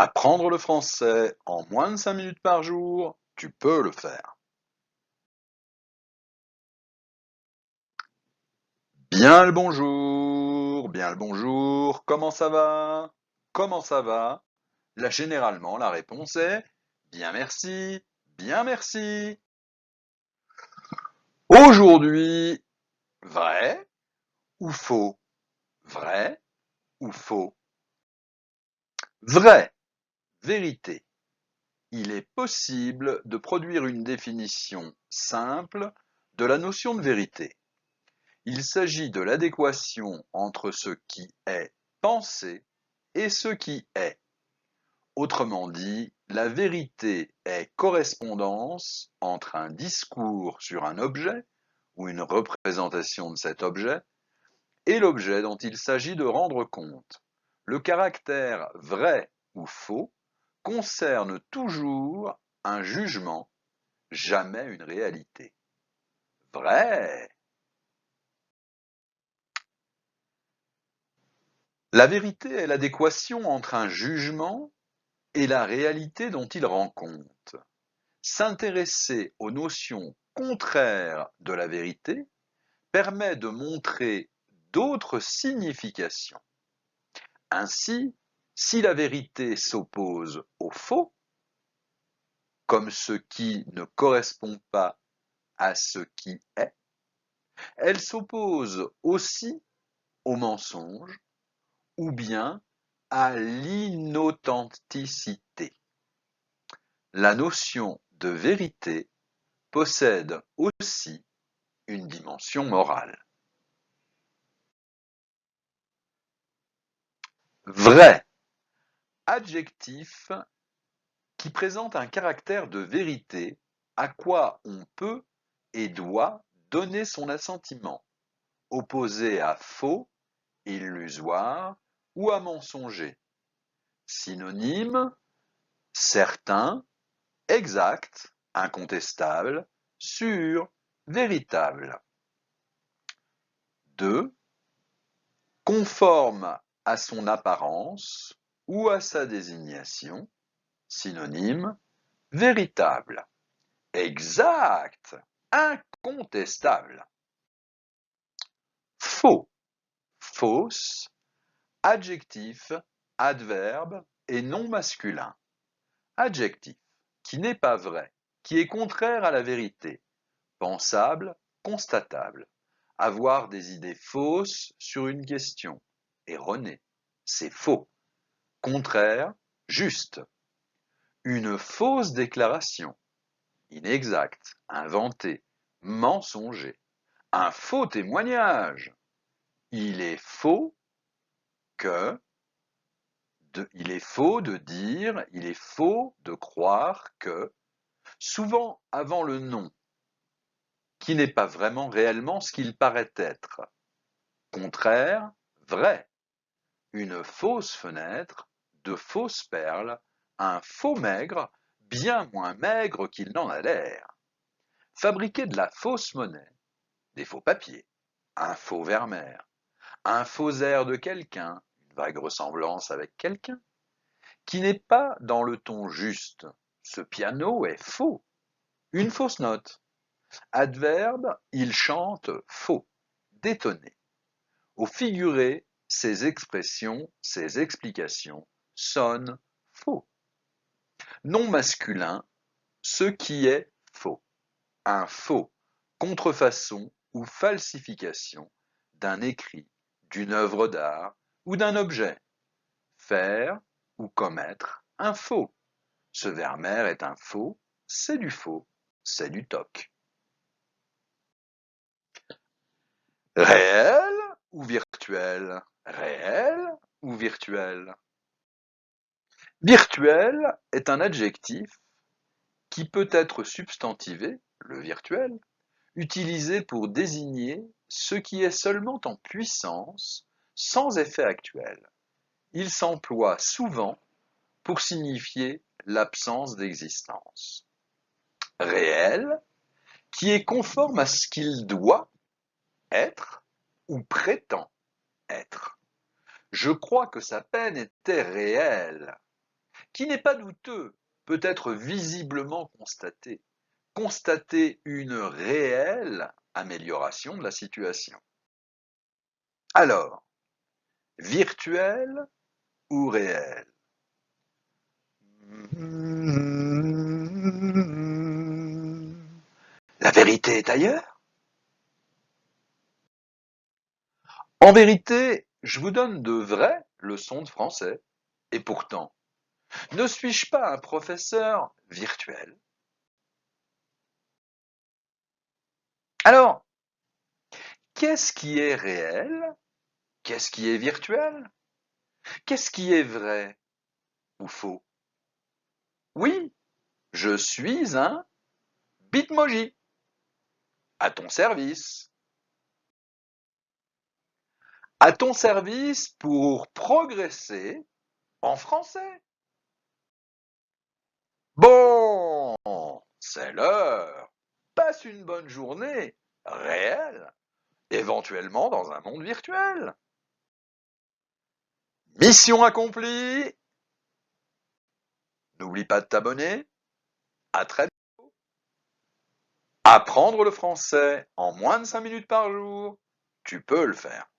Apprendre le français en moins de 5 minutes par jour, tu peux le faire. Bien le bonjour, comment ça va? Comment ça va? Là, généralement, la réponse est bien merci, bien merci. Aujourd'hui, vrai ou faux? Vrai ou faux? Vrai, vérité. Il est possible de produire une définition simple de la notion de vérité. Il s'agit de l'adéquation entre ce qui est pensé et ce qui est. Autrement dit, la vérité est correspondance entre un discours sur un objet ou une représentation de cet objet et l'objet dont il s'agit de rendre compte. Le caractère vrai ou faux concerne toujours un jugement, jamais une réalité. Vrai. La vérité est l'adéquation entre un jugement et la réalité dont il rend compte. S'intéresser aux notions contraires de la vérité permet de montrer d'autres significations. Ainsi, si la vérité s'oppose au faux, comme ce qui ne correspond pas à ce qui est, elle s'oppose aussi au mensonge ou bien à l'inauthenticité. La notion de vérité possède aussi une dimension morale. Vrai, adjectif qui présente un caractère de vérité à quoi on peut et doit donner son assentiment, opposé à faux, illusoire ou à mensonger. Synonyme, certain, exact, incontestable, sûr, véritable. 2. Conforme à son apparence ou à sa désignation. Synonyme, véritable, exact, incontestable. Faux, fausse, adjectif, adverbe et nom masculin. Adjectif, qui n'est pas vrai, qui est contraire à la vérité, pensable, constatable. Avoir des idées fausses sur une question, erroné, c'est faux. Contraire, juste. Une fausse déclaration, inexact, inventé, mensonger. Un faux témoignage. Il est faux que, il est faux de dire, il est faux de croire que, souvent avant le nom, qui n'est pas vraiment réellement ce qu'il paraît être. Contraire, vrai. Une fausse fenêtre, de fausses perles, un faux maigre, bien moins maigre qu'il n'en a l'air. Fabriquer de la fausse monnaie, des faux papiers, un faux Vermeer, un faux air de quelqu'un, une vague ressemblance avec quelqu'un, qui n'est pas dans le ton juste. Ce piano est faux. Une fausse note. Adverbe, il chante faux, détonné. Au figuré, ces expressions, ces explications sonnent faux. Nom masculin, ce qui est faux. Un faux, contrefaçon ou falsification d'un écrit, d'une œuvre d'art ou d'un objet. Faire ou commettre un faux. Ce Vermeer est un faux, c'est du faux, c'est du toc. Réel ou virtuel? Réel ou virtuel? Virtuel est un adjectif qui peut être substantivé, le virtuel, utilisé pour désigner ce qui est seulement en puissance, sans effet actuel. Il s'emploie souvent pour signifier l'absence d'existence. Réel, qui est conforme à ce qu'il doit être ou prétend être. Je crois que sa peine était réelle. qui n'est pas douteux, peut être visiblement constaté. Constater une réelle amélioration de la situation. Alors, virtuel ou réel? La vérité est ailleurs? En vérité, je vous donne de vraies leçons de français. Et pourtant, ne suis-je pas un professeur virtuel? Alors, qu'est-ce qui est réel? Qu'est-ce qui est virtuel? Qu'est-ce qui est vrai ou faux? Oui, je suis un Bitmoji, à ton service. À ton service pour progresser en français. Bon, c'est l'heure. Passe une bonne journée réelle, éventuellement dans un monde virtuel. Mission accomplie. N'oublie pas de t'abonner. À très bientôt. Apprendre le français en moins de 5 minutes par jour, tu peux le faire.